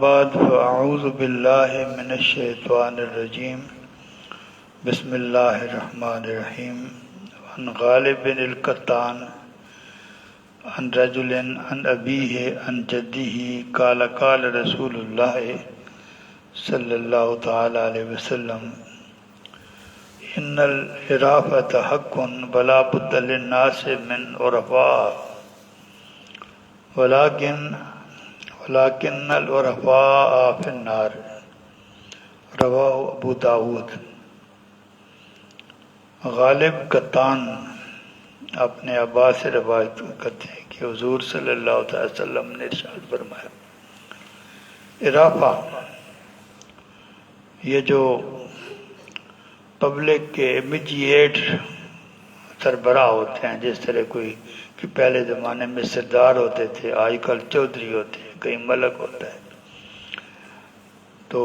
بعد فأعوذ باللہ من الشیطان الرجیم بسم اللہ الرحمن الرحیم عن غالب بن القطان عن رجل عن ابیہ عن جدہ قال قال رسول اللہ صلی اللہ تعالی علیہ وسلم ان العرافۃ حق ولا بد للناس من عرفاء ولكن العرفاء فی النار رواہ ابو داود۔ غالب قطان اپنے ابا سے روایت کرتے ہیں کہ حضور صلی اللہ علیہ وسلم نے ارشاد فرمایا، عرافہ یہ جو پبلک کے امیڈیٹ سربراہ ہوتے ہیں، جس طرح کوئی کہ پہلے زمانے میں سردار ہوتے تھے، آج کل چودھری ہوتے ہیں، کہیں ملک ہوتا ہے، تو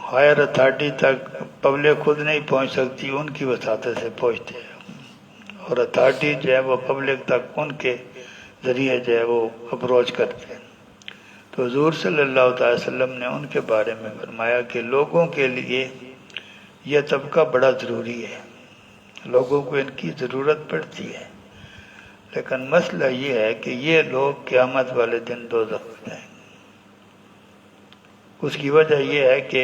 ہائر اتھارٹی تک پبلک خود نہیں پہنچ سکتی، ان کی وساطت سے پہنچتے ہیں، اور اتھارٹی جو ہے وہ پبلک تک ان کے ذریعے جو ہے وہ اپروچ کرتے ہیں۔ تو حضور صلی اللہ علیہ وسلم نے ان کے بارے میں فرمایا کہ لوگوں کے لیے یہ طبقہ بڑا ضروری ہے، لوگوں کو ان کی ضرورت پڑتی ہے، لیکن مسئلہ یہ ہے کہ یہ لوگ قیامت والے دن دوزخ میں جائیں گے۔ اس کی وجہ یہ ہے کہ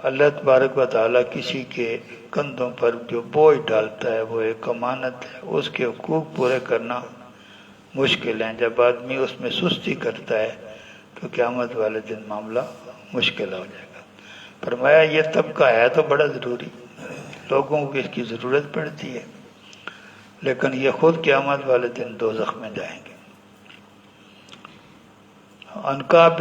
اللہ تبارک و تعالیٰ کسی کے کندھوں پر جو بوجھ ڈالتا ہے وہ ایک امانت ہے، اس کے حقوق پورے کرنا مشکل ہیں۔ جب آدمی اس میں سستی کرتا ہے تو قیامت والے دن معاملہ مشکل ہو جائے گا۔ فرمایا یہ طبقہ ہے تو بڑا ضروری، لوگوں کو اس کی ضرورت پڑتی ہے، لیکن یہ خود قیامت والے دن دوزخ میں جائیں گے۔ عن کعب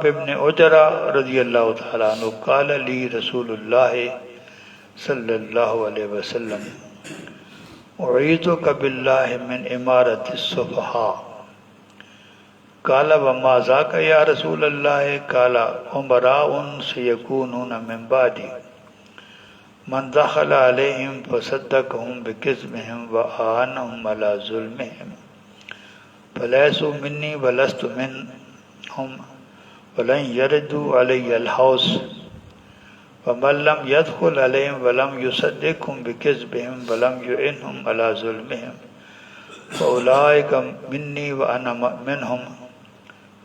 بن عجرہ رضی اللہ تعالی عنہ قال لی رسول اللہ صلی اللہ علیہ وسلم اعیذک باللہ من امارۃ السفہاء قال وما ذاک یا رسول اللہ قال امراء سیکونون من بعدی من دخل علیہم فصدقہم بکذبہم وآنہم علی ظلمہم فلیسوا منی ولست منہم ولن یردوا علی الحوض ومن لم يدخل علیہم ولم یصدقہم بکذبہم ولم یعنہم علی ظلمہم فاولئک منی وانا منہم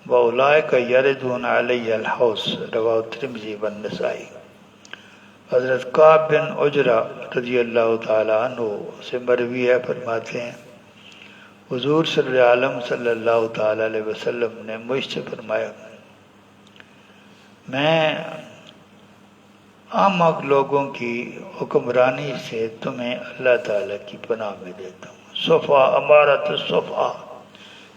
واولئک یردون علی الحوض رواہ ترمذی والنسائی۔ حضرت کعب بن عجرہ رضی اللہ تعالی عنہ سے مروی ہے، فرماتے ہیں حضور صلی عالم صلی اللہ تعالی علیہ وسلم نے مجھ سے فرمایا، میں عام لوگوں کی حکمرانی سے تمہیں اللہ تعالی کی پناہ میں دیتا ہوں۔ صفا امارت الصفا،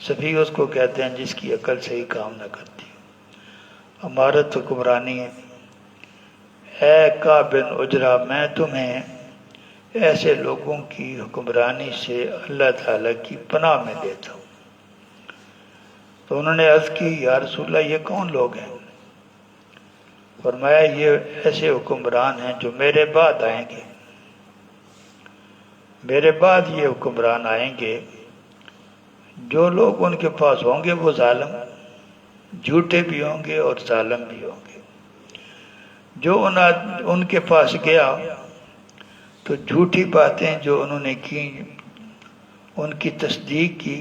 صفی اس کو کہتے ہیں جس کی عقل صحیح کام نہ کرتی، امارت حکمرانی ہے۔ اے کعب بن عجرہ میں تمہیں ایسے لوگوں کی حکمرانی سے اللہ تعالیٰ کی پناہ میں دیتا ہوں۔ تو انہوں نے عرض کی یا رسول اللہ یہ کون لوگ ہیں؟ فرمایا یہ ایسے حکمران ہیں جو میرے بعد آئیں گے، میرے بعد یہ حکمران آئیں گے، جو لوگ ان کے پاس ہوں گے وہ ظالم، جھوٹے بھی ہوں گے اور ظالم بھی ہوں گے۔ جو ان کے پاس گیا تو جھوٹی باتیں جو انہوں نے کی ان کی تصدیق کی،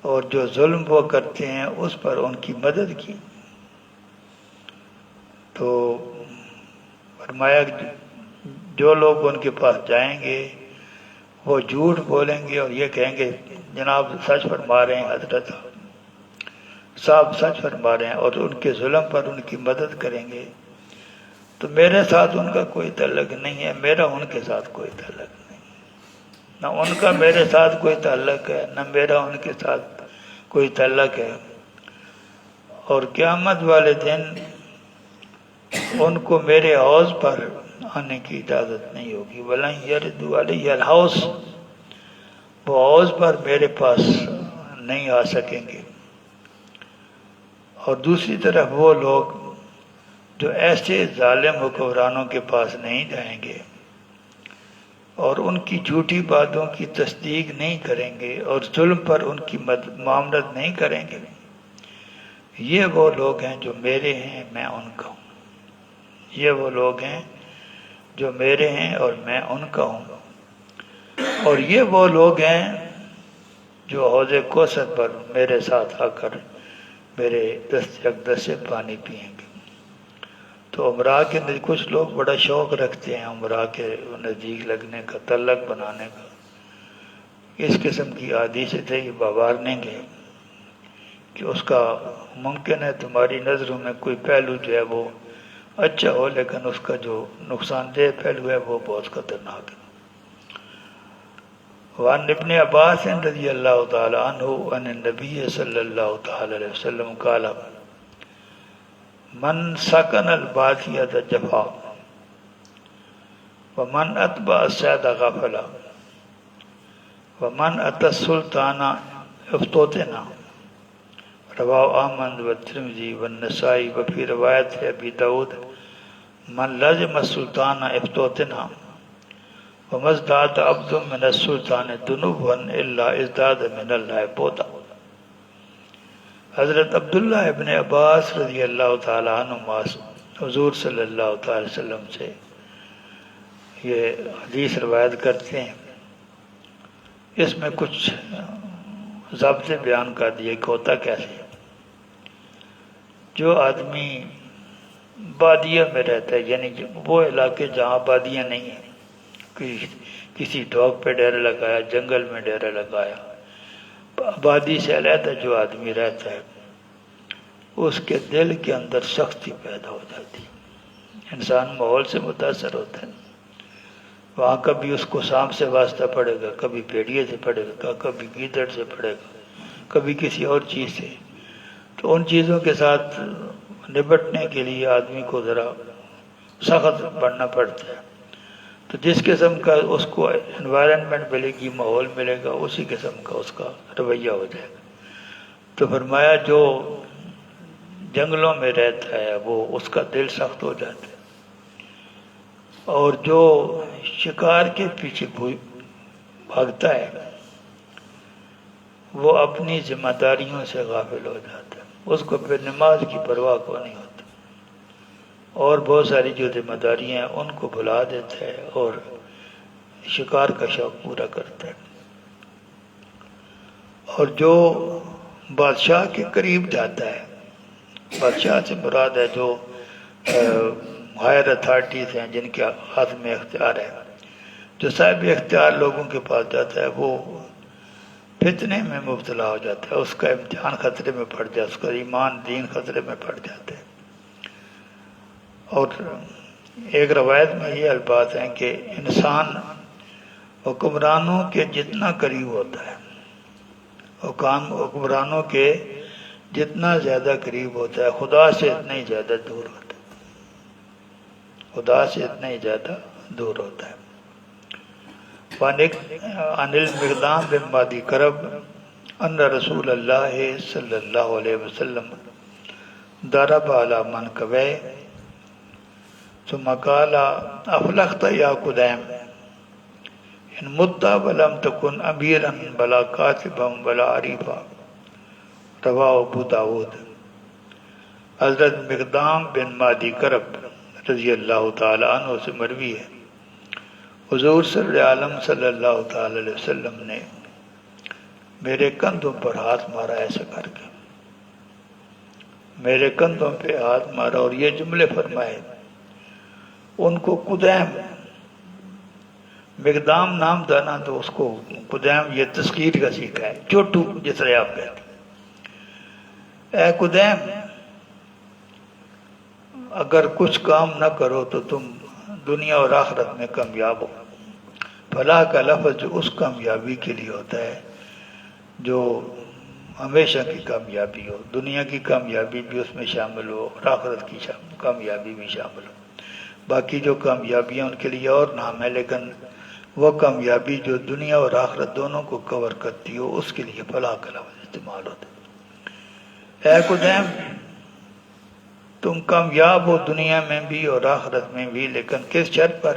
اور جو ظلم وہ کرتے ہیں اس پر ان کی مدد کی۔ تو فرمایا جو لوگ ان کے پاس جائیں گے وہ جھوٹ بولیں گے اور یہ کہیں گے جناب سچ فرما رہے ہیں، حضرت صاحب سچ فرما رہے ہیں، اور ان کے ظلم پر ان کی مدد کریں گے۔ تو میرے ساتھ ان کا کوئی تعلق نہیں ہے، میرا ان کے ساتھ کوئی تعلق نہیں، نہ ان کا میرے ساتھ کوئی تعلق ہے، نہ میرا ان کے ساتھ کوئی تعلق ہے۔ اور قیامت والے دن ان کو میرے حوض پر آنے کی اجازت نہیں ہوگی، وَلَن يَرِدُوا عَلَيَّ الْحَوْض، وہ حوض پر میرے پاس نہیں آ سکیں گے۔ اور دوسری طرف وہ لوگ جو ایسے ظالم حکمرانوں کے پاس نہیں جائیں گے اور ان کی جھوٹی باتوں کی تصدیق نہیں کریں گے اور ظلم پر ان کی معاملت نہیں کریں گے، یہ وہ لوگ ہیں جو میرے ہیں میں ان کا ہوں، یہ وہ لوگ ہیں جو میرے ہیں اور میں ان کا ہوں، اور یہ وہ لوگ ہیں جو حوض کوثر پر میرے ساتھ آ کر میرے دست اقدس سے پانی پئیں گے۔ تو عمرہ کے کچھ لوگ بڑا شوق رکھتے ہیں عمرہ کے نزدیک لگنے کا، تعلق بنانے کا، اس قسم کی حدیث سے یہ وارننگ ہے کہ اس کا ممکن ہے تمہاری نظروں میں کوئی پہلو جو ہے وہ اچھا ہو، لیکن اس کا جو نقصان دہ پہلو ہے وہ بہت خطرناک ہے۔ وعن ابن عباس رضی اللہ تعالی عنہ عن النبی صلی اللہ تعالی علیہ وسلم قال من سکن البادیۃ جفا ومن اتبع الصید غفلا ومن اتى السلطان افتتنا، رواہ احمد والترمذی والنسائی، وفی روایت ابی داؤد من لزم السلطان افتتنا وما ازداد عبد من السلطان ذنوبا الا ازداد من اللہ بعدا۔ حضرت عبداللہ ابن عباس رضی اللہ تعالی عنہما حضور صلی اللہ تعالی وسلم سے یہ حدیث روایت کرتے ہیں، اس میں کچھ ضابطے بیان کر دیے کہ ہوتا کیسے۔ جو آدمی بادیہ میں رہتا ہے، یعنی وہ علاقے جہاں بادیاں نہیں ہیں، کسی ڈھوک پہ ڈیرا لگایا، جنگل میں ڈیرا لگایا، آبادی سے علیحدہ جو آدمی رہتا ہے اس کے دل کے اندر سختی پیدا ہو جاتی ہے، انسان ماحول سے متاثر ہوتا ہے، وہاں کبھی اس کو سانپ سے واسطہ پڑے گا، کبھی بھیڑیے سے پڑے گا، کبھی گیدڑ سے پڑے گا، کبھی کسی اور چیز سے۔ تو ان چیزوں کے ساتھ نپٹنے کے لیے آدمی کو ذرا سخت بننا پڑتا ہے۔ تو جس قسم کا اس کو انوائرنمنٹ ملے گی، ماحول ملے گا، اسی قسم کا اس کا رویہ ہو جائے گا۔ تو فرمایا جو جنگلوں میں رہتا ہے وہ اس کا دل سخت ہو جاتا ہے، اور جو شکار کے پیچھے بھاگتا ہے وہ اپنی ذمہ داریوں سے غافل ہو جاتا ہے، اس کو پھر نماز کی پرواہ کو نہیں ہوتا، اور بہت ساری جو ذمہ داریاں ہیں ان کو بھلا دیتا ہے اور شکار کا شوق پورا کرتا ہے۔ اور جو بادشاہ کے قریب جاتا ہے، بادشاہ سے مراد ہے جو ہائر اتھارٹیز ہیں، جن کے ہاتھ میں اختیار ہے، جو صاحب اختیار لوگوں کے پاس جاتا ہے وہ فتنے میں مبتلا ہو جاتا ہے، اس کا امتحان خطرے میں پڑ جاتا ہے، اس کا ایمان دین خطرے میں پڑ جاتا ہے۔ اور ایک روایت میں یہ الفاظ ہیں کہ انسان حکمرانوں کے جتنا قریب ہوتا ہے، حکمرانوں کے جتنا زیادہ قریب ہوتا ہے، خدا سے اتنا ہی زیادہ دور ہوتا ہے، خدا سے اتنا ہی زیادہ دور ہوتا ہے۔ عن المقدام بن مادی کرب ان رسول اللہ صلی اللہ علیہ وسلم ضرب علی منکبیہ ثم قال افلحت یا قدیم ان مت ولم تکن امیرا بلا کاتبا بلا عریفا، رواہ ابو داود۔ حضرت مقدام بن مادی کرب رضی اللہ تعالی عنہ سے مروی ہے، حضور صلی اللہ تعالی علیہ وسلم نے میرے کندھوں پر ہاتھ مارا، ایسا کر کے میرے کندھوں پہ ہاتھ مارا اور یہ جملے فرمائے۔ ان کو قدیم، مقدام نام تھا نا، تو اس کو قدیم یہ تذکیر کا سیکھا ہے، چوٹو جس طرح آپ کہتے ہیں، اے قدیم اگر کچھ کام نہ کرو تو تم دنیا اور آخرت میں کامیاب ہو۔ فلاح کا لفظ جو اس کامیابی کے لیے ہوتا ہے جو ہمیشہ کی کامیابی ہو، دنیا کی کامیابی بھی اس میں شامل ہو اور آخرت کی کامیابی بھی شامل ہو۔ باقی جو کامیابیاں ان کے لیے اور نام ہے، لیکن وہ کامیابی جو دنیا اور آخرت دونوں کو کور کرتی ہو، اس کے لیے فلاح کا لفظ استعمال ہوتا ہے۔ اے قدیم تم کامیاب ہو دنیا میں بھی اور آخرت میں بھی، لیکن کس شرط پر؟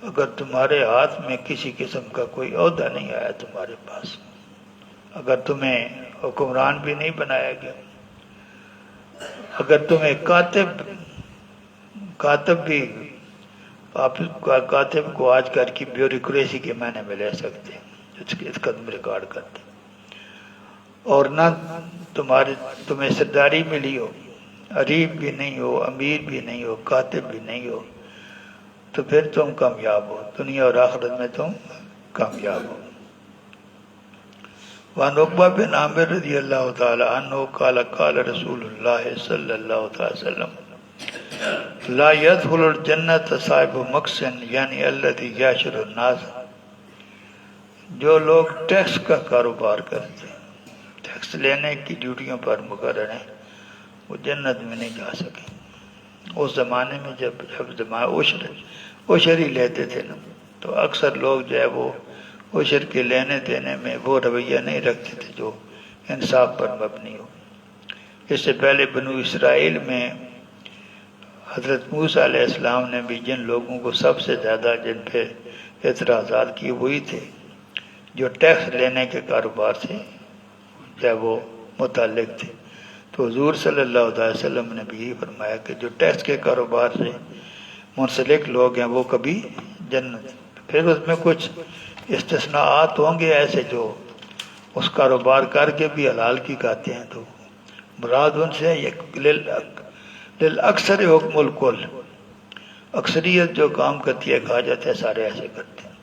اگر تمہارے ہاتھ میں کسی قسم کا کوئی عہدہ نہیں آیا تمہارے پاس، اگر تمہیں حکمران بھی نہیں بنایا گیا، اگر تمہیں کاتب بھی آپ کاتب کو آج کل کی بیوروکریسی کے معنی میں لے سکتے ہیں، اس قدم ریکارڈ کرتے، اور نہ تمہیں سرداری ملی ہو، عریب بھی نہیں ہو، امیر بھی نہیں ہو، کاتب بھی نہیں ہو، تو پھر تم کامیاب ہو، دنیا اور آخرت میں تم کامیاب ہو۔ وعن عقبہ بن عامر رضی اللہ تعالی عنہ قال قال رسول اللہ صلی اللہ تعالی وسلم لا يدخل الجنت صاحب مقسن یعنی الذي یاشر الناس، جو لوگ ٹیکس کا کاروبار کرتے ہیں، ٹیکس لینے کی ڈیوٹیوں پر مقرر ہیں، وہ جنت میں نہیں جا سکے۔ اس زمانے میں جب عشر ہی لیتے تھے نا، تو اکثر لوگ جو ہے وہ عشر کے لینے دینے میں وہ رویہ نہیں رکھتے تھے جو انصاف پر مبنی ہو۔ اس سے پہلے بنو اسرائیل میں حضرت موسیٰ علیہ السلام نے بھی جن لوگوں کو سب سے زیادہ جن پہ اعتراضات کی وہی تھے جو ٹیکس لینے کے کاروبار سے جو وہ متعلق تھے۔ تو حضور صلی اللہ علیہ وسلم نے بھی فرمایا کہ جو ٹیکس کے کاروبار سے منسلک لوگ ہیں وہ کبھی جنت، پھر اس میں کچھ استثناءات ہوں گے ایسے جو اس کاروبار کر کے بھی حلال کی کھاتے ہیں، تو مراد ان سے للاکثر حکم الکل، اکثریت جو کام کرتی ہے کھا جاتے ہیں، سارے ایسے کرتے ہیں۔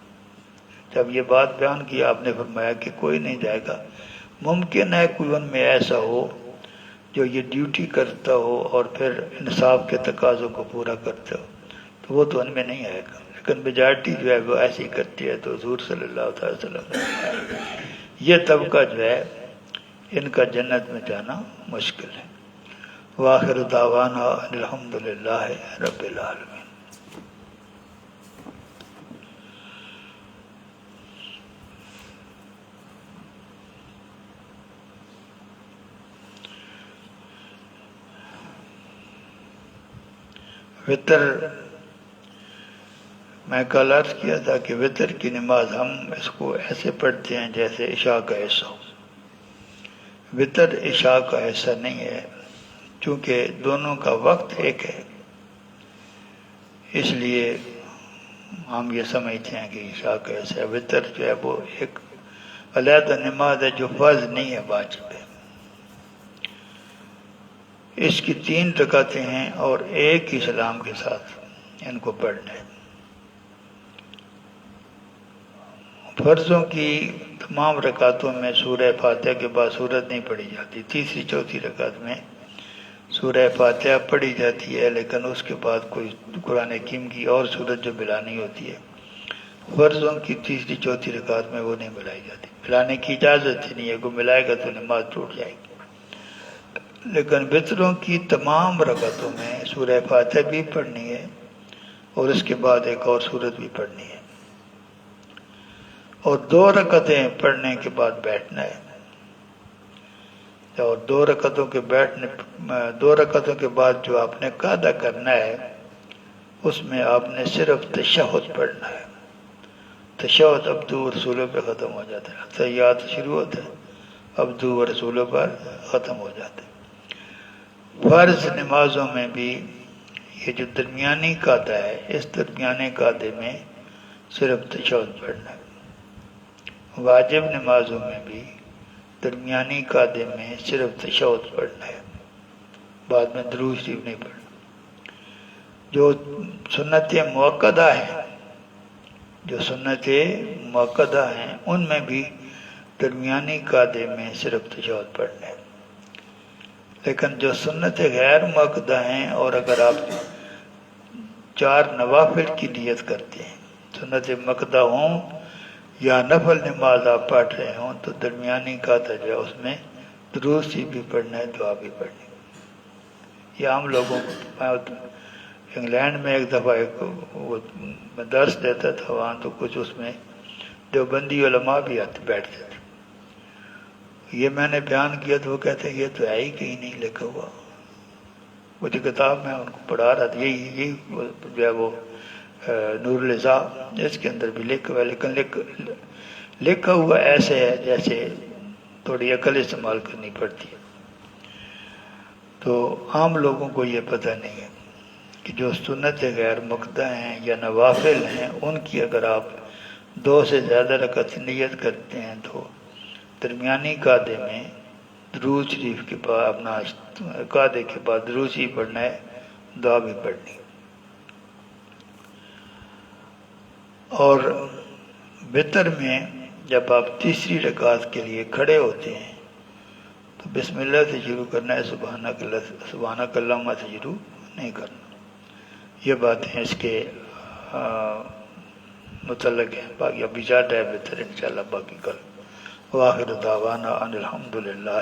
جب یہ بات بیان کی آپ نے فرمایا کہ کوئی نہیں جائے گا، ممکن ہے کوئی ان میں ایسا ہو جو یہ ڈیوٹی کرتا ہو اور پھر انصاف کے تقاضوں کو پورا کرتا ہو، تو وہ تو ان میں نہیں آئے گا، لیکن میجارٹی جو ہے وہ ایسی کرتی ہے۔ تو حضور صلی اللہ علیہ وسلم نے یہ طبقہ جو ہے ان کا جنت میں جانا مشکل ہے۔ وآخر دعوانا الحمدللہ رب العالمین۔ وطر میں کل عرض کیا تھا کہ وطر کی نماز ہم اس کو ایسے پڑھتے ہیں جیسے عشاء کا حصہ ہو۔ وطر عشاء کا حصہ نہیں ہے، چونکہ دونوں کا وقت ایک ہے، اس لیے ہم یہ سمجھتے ہیں کہ عشاء کا حصہ ہے۔ وطر جو ہے وہ ایک علیحدہ نماز ہے جو فرض نہیں ہے، واجب ہے۔ اس کی 3 رکعتیں ہیں اور ایک ہی سلام کے ساتھ ان کو پڑھنا ہے۔ فرضوں کی تمام رکعتوں میں سورہ فاتحہ کے بعد سورت نہیں پڑھی جاتی، تیسری چوتھی رکعت میں سورہ فاتحہ پڑھی جاتی ہے، لیکن اس کے بعد کوئی قرآن حکیم کی اور سورت جو ملانی ہوتی ہے، فرضوں کی تیسری چوتھی رکعت میں وہ نہیں ملائی جاتی، ملانے کی اجازت ہی نہیں ہے، کوئی ملائے گا تو نماز ٹوٹ جائے گی۔ لیکن وطروں کی تمام رکعتوں میں سورہ فاتحہ بھی پڑھنی ہے اور اس کے بعد ایک اور سورت بھی پڑھنی ہے، اور 2 رکعتیں پڑھنے کے بعد بیٹھنا ہے، اور 2 رکعتوں کے بعد جو آپ نے قاعدہ کرنا ہے اس میں آپ نے صرف تشہد پڑھنا ہے۔ تشہد عبدو و رسولوں پہ ختم ہو جاتا ہے، تحیات شروع ہوتا ہے، عبدو و رسولوں پر ختم ہو جاتا ہے۔ فرض نمازوں میں بھی یہ جو درمیانی قاعدہ ہے، اس درمیانے قاعدے میں صرف تشہد پڑھنا ہے۔ واجب نمازوں میں بھی درمیانی قاعدے میں صرف تشہد پڑھنا ہے، بعد میں درود شریف نہیں پڑھنا۔ جو سنت مؤکدہ ہیں ان میں بھی درمیانی قاعدے میں صرف تشہد پڑھنا ہے، لیکن جو سنت غیر مؤکدہ ہیں اور اگر آپ 4 نوافل کی نیت کرتے ہیں، سنت مؤکدہ ہوں یا نفل نماز آپ پڑھ رہے ہوں، تو درمیانی قاعدہ جو ہے اس میں درود شریف بھی پڑھنا ہے، دعا بھی پڑھنی ہے۔ یہ عام لوگوں کو، انگلینڈ میں ایک دفعہ میں درس دیتا تھا وہاں، تو کچھ اس میں دیوبندی علماء بھی بیٹھتے تھے، یہ میں نے بیان کیا تو وہ کہتے ہیں یہ تو ہے ہی کہیں نہیں لکھا ہوا، وہ جو کتاب میں ان کو پڑھا رہا تھا یہی جو ہے وہ نور الہدیٰ، اس کے اندر بھی لکھا ہوا ہے، لیکن لکھا ہوا ایسے ہے جیسے تھوڑی عقل استعمال کرنی پڑتی ہے۔ تو عام لوگوں کو یہ پتہ نہیں ہے کہ جو سنت غیر مقطع ہیں یا نوافل ہیں ان کی اگر آپ 2 سے زیادہ رکعت نیت کرتے ہیں تو درمیانی قاعدے میں درود شریف کے بعد اپنا قاعدے کے بعد درود شریف پڑھنا ہے، دعا بھی پڑھنی. اور وتر میں جب آپ تیسری رکعت کے لیے کھڑے ہوتے ہیں تو بسم اللہ سے شروع کرنا ہے، سبحانک اللہم سے شروع نہیں کرنا. یہ باتیں اس کے متعلق ہیں. باقی ابھی جاتا ہے بہتر انشاءاللہ باقی کل. وآخر دعوانا ان الحمدللہ